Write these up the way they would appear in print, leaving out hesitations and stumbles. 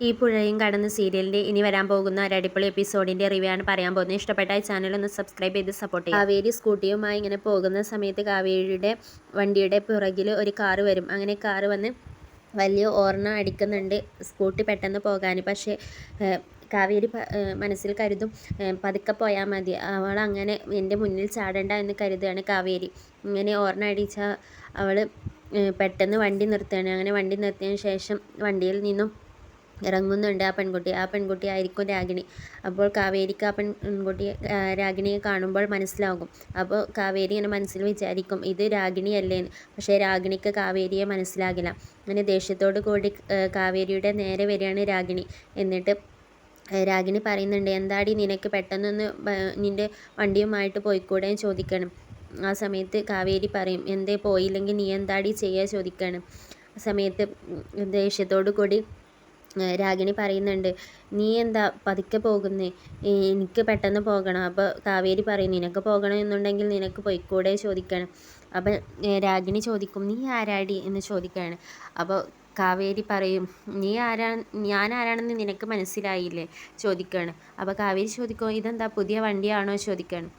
ഈ പുഴയും കടന്ന് സീരിയലിൻ്റെ ഇനി വരാൻ പോകുന്ന ഒരു അടിപൊളി എപ്പിസോഡിൻ്റെ റിവ്യൂ ആണ് പറയാൻ പോകുന്നത്. ഇഷ്ടപ്പെട്ട ഈ ചാനൽ ഒന്ന് സബ്സ്ക്രൈബ് ചെയ്ത് സപ്പോർട്ട് ചെയ്യുക. കാവേരി സ്കൂട്ടിയുമായി ഇങ്ങനെ പോകുന്ന സമയത്ത് കാവേരിയുടെ വണ്ടിയുടെ പുറകിൽ ഒരു കാറ് വരും. അങ്ങനെ കാറ് വന്ന് വലിയ ഓർണ അടിക്കുന്നുണ്ട് സ്കൂട്ടി പെട്ടെന്ന് പോകാൻ. പക്ഷേ കാവേരി മനസ്സിൽ കരുതും പതുക്കെ പോയാൽ മതി, അവൾ അങ്ങനെ എൻ്റെ മുന്നിൽ ചാടണ്ട എന്ന് കരുതുകയാണ് കാവേരി. ഇങ്ങനെ ഓർണ അടിച്ച അവൾ പെട്ടെന്ന് വണ്ടി നിർത്തുകയാണ്. അങ്ങനെ വണ്ടി നിർത്തിയതിന് ശേഷം വണ്ടിയിൽ നിന്നും ഇറങ്ങുന്നുണ്ട് ആ പെൺകുട്ടി ആയിരിക്കും രാഗിണി. അപ്പോൾ കാവേരിക്ക് ആ പെൺകുട്ടിയെ രാഗിണിയെ കാണുമ്പോൾ മനസ്സിലാകും. അപ്പോൾ കാവേരി ഇങ്ങനെ മനസ്സിൽ വിചാരിക്കും ഇത് രാഗിണിയല്ലേന്ന്. പക്ഷേ രാഗിണിക്ക് കാവേരിയെ മനസ്സിലാകില്ല. അങ്ങനെ ദേഷ്യത്തോടു കൂടി കാവേരിയുടെ നേരെ വരികയാണ് രാഗിണി. എന്നിട്ട് രാഗിണി പറയുന്നുണ്ട്, എന്താടി നിനക്ക് പെട്ടെന്നൊന്ന് നിൻ്റെ വണ്ടിയുമായിട്ട് പോയിക്കൂടെ ചോദിക്കണം. ആ സമയത്ത് കാവേരി പറയും, എന്തേ പോയില്ലെങ്കിൽ നീ എന്താടി ചെയ്യുക ചോദിക്കണം. ആ സമയത്ത് ദേഷ്യത്തോടു കൂടി രാഗിണി പറയുന്നുണ്ട്, നീ എന്താ പതുക്കെ പോകുന്നേ, എനിക്ക് പെട്ടെന്ന് പോകണം. അപ്പോൾ കാവേരി പറയും, നിനക്ക് പോകണം എന്നുണ്ടെങ്കിൽ നിനക്ക് പോയിക്കൂടെ ചോദിക്കണം. അപ്പം രാഗിണി ചോദിക്കും, നീ ആരാടി എന്ന് ചോദിക്കുകയാണ്. അപ്പോൾ കാവേരി പറയും, ഞാൻ ആരാണെന്ന് നിനക്ക് മനസ്സിലായില്ലേ ചോദിക്കുകയാണ്. അപ്പോൾ കാവേരി ചോദിക്കും, ഇതെന്താ പുതിയ വണ്ടിയാണോ ചോദിക്കുകയാണ്.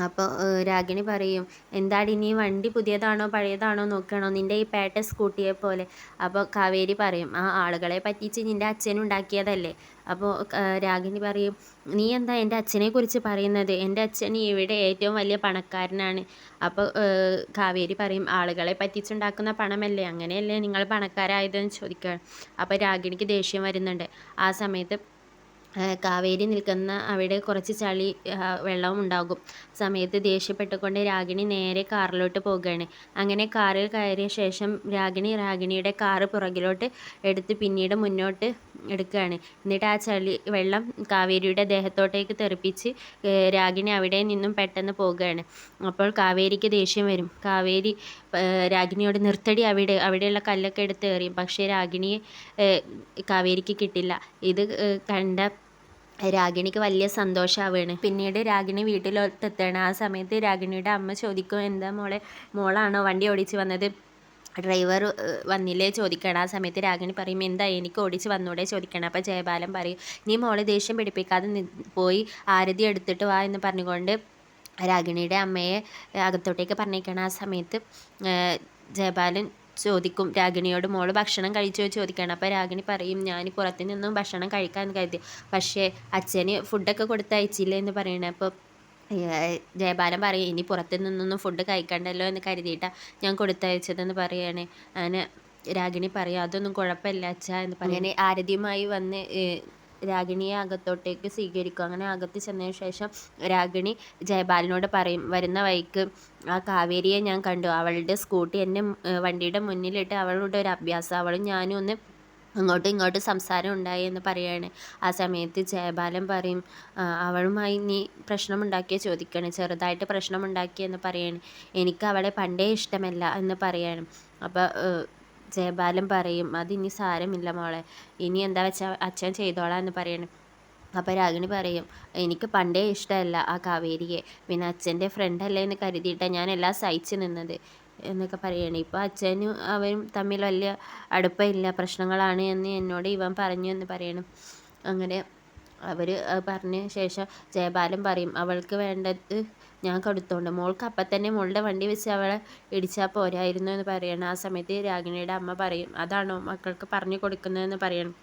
അപ്പോൾ രാഗിണി പറയും, എന്താടി നീ വണ്ടി പുതിയതാണോ പഴയതാണോ നോക്കണോ, നിൻ്റെ ഈ പേട്ട സ്കൂട്ടിയെ പോലെ. അപ്പോൾ കാവേരി പറയും, ആ ആളുകളെ പറ്റിച്ച് നിൻ്റെ അച്ഛനുണ്ടാക്കിയതല്ലേ. അപ്പോൾ രാഗിണി പറയും, നീ എന്താ എൻ്റെ അച്ഛനെക്കുറിച്ച് പറയുന്നത്, എൻ്റെ അച്ഛൻ ഇവിടെ ഏറ്റവും വലിയ പണക്കാരനാണ്. അപ്പോൾ കാവേരി പറയും, ആളുകളെ പറ്റിച്ചുണ്ടാക്കുന്ന പണമല്ലേ, അങ്ങനെയല്ലേ നിങ്ങൾ പണക്കാരായതെന്ന് ചോദിക്കുകയാണ്. അപ്പോൾ രാഗിണിക്ക് ദേഷ്യം വരുന്നുണ്ട്. ആ സമയത്ത് കാവേരി നിൽക്കുന്ന അവിടെ കുറച്ച് ചളി വെള്ളവും ഉണ്ടാകും. സമയത്ത് ദേഷ്യപ്പെട്ടുകൊണ്ട് രാഗിണി നേരെ കാറിലോട്ട് പോകുകയാണ്. അങ്ങനെ കാറിൽ കയറിയ ശേഷം രാഗിണിയുടെ കാറ് പുറകിലോട്ട് എടുത്ത് പിന്നീട് മുന്നോട്ട് എടുക്കുകയാണ്. എന്നിട്ട് ആ ചളി വെള്ളം കാവേരിയുടെ ദേഹത്തോട്ടേക്ക് തെറിപ്പിച്ച് രാഗിണി അവിടെ നിന്നും പെട്ടെന്ന് പോകുകയാണ്. അപ്പോൾ കാവേരിക്ക് ദേഷ്യം വരും. കാവേരി രാഗിണിയോട് നിർത്തടി, അവിടെയുള്ള കല്ലൊക്കെ എടുത്ത് എറിയും. പക്ഷേ രാഗിണിയെ കാവേരിക്ക് കിട്ടില്ല. ഇത് കണ്ട രാഗിണിക്ക് വലിയ സന്തോഷമാവുകയാണ്. പിന്നീട് രാഗിണി വീട്ടിലോട്ടെത്തുകയാണ്. ആ സമയത്ത് രാഗിണിയുടെ അമ്മ ചോദിക്കും, എന്താ മോളാണോ വണ്ടി ഓടിച്ച് വന്നത്, ഡ്രൈവർ വന്നില്ലേ ചോദിക്കണം. ആ സമയത്ത് രാഗിണി പറയും, എന്താ എനിക്ക് ഓടിച്ച് വന്നൂടെ ചോദിക്കണം. അപ്പോൾ ജയബാലൻ പറയും, നീ മോളെ ദേഷ്യം പിടിപ്പിക്കാതെ പോയി ആരതി എടുത്തിട്ട് വാ എന്ന് പറഞ്ഞുകൊണ്ട് രാഗിണിയുടെ അമ്മയെ അകത്തോട്ടേക്ക് പറഞ്ഞേക്കണം. ആ സമയത്ത് ജയബാലൻ ചോദിക്കും രാഗിണിയോട്, മോള് ഭക്ഷണം കഴിച്ചോ ചോദിക്കണം. അപ്പോൾ രാഗിണി പറയും, ഞാൻ പുറത്തു നിന്നും ഭക്ഷണം കഴിക്കാമെന്ന് കരുതി, പക്ഷേ അച്ഛന് ഫുഡൊക്കെ കൊടുത്തയച്ചില്ലേ എന്ന് പറയണേ. അപ്പോൾ ജയബാലൻ പറയും, ഇനി പുറത്തു നിന്നൊന്നും ഫുഡ് കഴിക്കണ്ടല്ലോ എന്ന് കരുതിയിട്ടാണ് ഞാൻ കൊടുത്തയച്ചതെന്ന് പറയുകയാണ്. അങ്ങനെ രാഗിണി പറയും, അതൊന്നും കുഴപ്പമില്ല അച്ഛാ എന്ന് പറയും. അങ്ങനെ ആരതിയുമായി വന്ന് രാഗിണിയെ അകത്തോട്ടേക്ക് സ്വീകരിക്കും. അങ്ങനെ അകത്ത് ചെന്നതിന് ശേഷം രാഗിണി ജയബാലനോട് പറയും, വരുന്ന വഴിക്ക് ആ കാവേരിയെ ഞാൻ കണ്ടു, അവളുടെ സ്കൂട്ടി എന്നെ വണ്ടിയുടെ മുന്നിലിട്ട് അവളുടെ ഒരു അഭ്യാസം, അവളും ഞാനും ഒന്ന് അങ്ങോട്ടും ഇങ്ങോട്ടും സംസാരം ഉണ്ടായി എന്ന് പറയുകയാണ്. ആ സമയത്ത് ജയബാലൻ പറയും, അവളുമായി നീ പ്രശ്നമുണ്ടാക്കിയ ചോദിക്കുകയാണ്. ചെറുതായിട്ട് പ്രശ്നമുണ്ടാക്കിയെന്ന് പറയാണ്. എനിക്ക് അവളെ പണ്ടേ ഇഷ്ടമല്ല എന്ന് പറയാണ്. അപ്പോൾ ജയബാലൻ പറയും, അതിനി സാരമില്ല മോളെ, ഇനി എന്താ വെച്ചാൽ അച്ഛൻ ചെയ്തോളാം എന്ന് പറയണം. അപ്പോൾ രാഗിണി പറയും, എനിക്ക് പണ്ടേ ഇഷ്ടമല്ല ആ കാവേരിയെ, പിന്നെ അച്ഛൻ്റെ ഫ്രണ്ടല്ലേ എന്ന് കരുതിയിട്ടാണ് ഞാൻ എല്ലാം സഹിച്ച് നിന്നത് എന്നൊക്കെ പറയുകയാണ്. ഇപ്പോൾ അച്ഛനും അവരും തമ്മിൽ വലിയ അടുപ്പമില്ല, പ്രശ്നങ്ങളാണ് എന്ന് എന്നോട് ഇവൻ പറഞ്ഞു എന്ന് പറയണം. അങ്ങനെ അവർ പറഞ്ഞ ശേഷം ജയബാലൻ പറയും, അവൾക്ക് വേണ്ടത് ഞാൻ കൊടുത്തോണ്ട്, മോൾക്ക് അപ്പം തന്നെ മോളുടെ വണ്ടി വെച്ച് അവളെ ഇടിച്ചാൽ പോരായിരുന്നു എന്ന് പറയണം. ആ സമയത്ത് രാഗിണിയുടെ അമ്മ പറയും, അതാണോ മക്കൾക്ക് പറഞ്ഞു കൊടുക്കുന്നതെന്ന് പറയണം.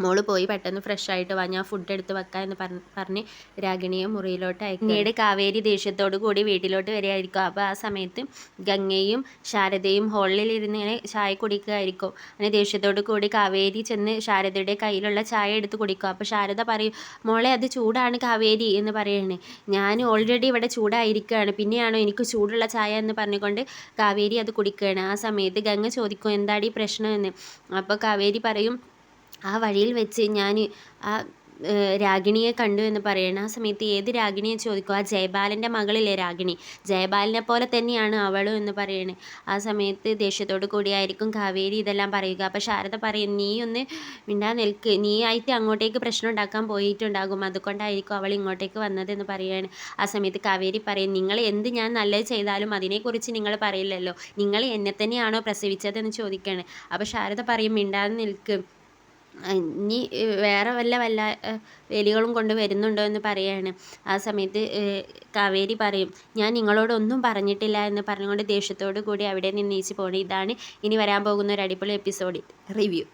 മോള് പോയി പെട്ടെന്ന് ഫ്രഷ് ആയിട്ട് വാ, ഞാൻ ഫുഡ് എടുത്ത് വെക്കാം എന്ന് പറഞ്ഞ് രാഗിണിയെ മുറിയിലോട്ട് അയക്കും. പിന്നീട് കാവേരി ദേഷ്യത്തോടു കൂടി വീട്ടിലോട്ട് വരികയായിരിക്കും. അപ്പോൾ ആ സമയത്ത് ഗംഗയും ശാരദയും ഹോളിലിരുന്ന് ഇങ്ങനെ ചായ കുടിക്കുകയായിരിക്കും. അങ്ങനെ ദേഷ്യത്തോടു കൂടി കാവേരി ചെന്ന് ശാരദയുടെ കയ്യിലുള്ള ചായ എടുത്ത് കുടിക്കും. അപ്പോൾ ശാരദ പറയും, മോളെ അത് ചൂടാണ് കാവേരി എന്ന് പറയണേ, ഞാൻ ഓൾറെഡി ഇവിടെ ചൂടായിരിക്കുകയാണ്, പിന്നെയാണോ എനിക്ക് ചൂടുള്ള ചായ എന്ന് പറഞ്ഞുകൊണ്ട് കാവേരി അത് കുടിക്കുകയാണ്. ആ സമയത്ത് ഗംഗ ചോദിക്കും, എന്താടി പ്രശ്നമെന്ന്. അപ്പോൾ കാവേരി പറയും, ആ വഴിയിൽ വെച്ച് ഞാൻ ആ രാഗിണിയെ കണ്ടു എന്ന് പറയണം. ആ സമയത്ത് ഏത് രാഗിണിയെ ചോദിക്കും, ആ ജയബാലൻ്റെ മകളില്ലേ രാഗിണി, ജയബാലനെ പോലെ തന്നെയാണ് അവളും എന്ന് പറയണേ. ആ സമയത്ത് ദേഷ്യത്തോടു കൂടിയായിരിക്കും കാവേരി ഇതെല്ലാം പറയുക. അപ്പോൾ ശാരദ പറയും, നീ ഒന്ന് മിണ്ടാതെ നിൽക്ക്, നീ ആയിട്ട് അങ്ങോട്ടേക്ക് പ്രശ്നം ഉണ്ടാക്കാൻ പോയിട്ടുണ്ടാകും, അതുകൊണ്ടായിരിക്കും അവൾ ഇങ്ങോട്ടേക്ക് വന്നതെന്ന് പറയുകയാണ്. ആ സമയത്ത് കാവേരി പറയും, നിങ്ങൾ എന്ത് ഞാൻ നല്ലത് ചെയ്താലും അതിനെക്കുറിച്ച് നിങ്ങൾ പറയില്ലല്ലോ, നിങ്ങൾ എന്നെ തന്നെയാണോ പ്രസവിച്ചതെന്ന് ചോദിക്കുകയാണ്. അപ്പോൾ ശാരദ പറയും, മിണ്ടാതെ നിൽക്ക്, ഇനി വേറെ വല്ല വേലികളും കൊണ്ട് വരുന്നുണ്ടോ എന്ന് പറയാണ്. ആ സമയത്ത് കാവേരി പറയും, ഞാൻ നിങ്ങളോടൊന്നും പറഞ്ഞിട്ടില്ല എന്ന് പറഞ്ഞുകൊണ്ട് ദേഷ്യത്തോടു കൂടി അവിടെ നിന്ന് നീച്ച് പോകണം. ഇതാണ് ഇനി വരാൻ പോകുന്ന ഒരു അടിപൊളി എപ്പിസോഡ് റിവ്യൂ.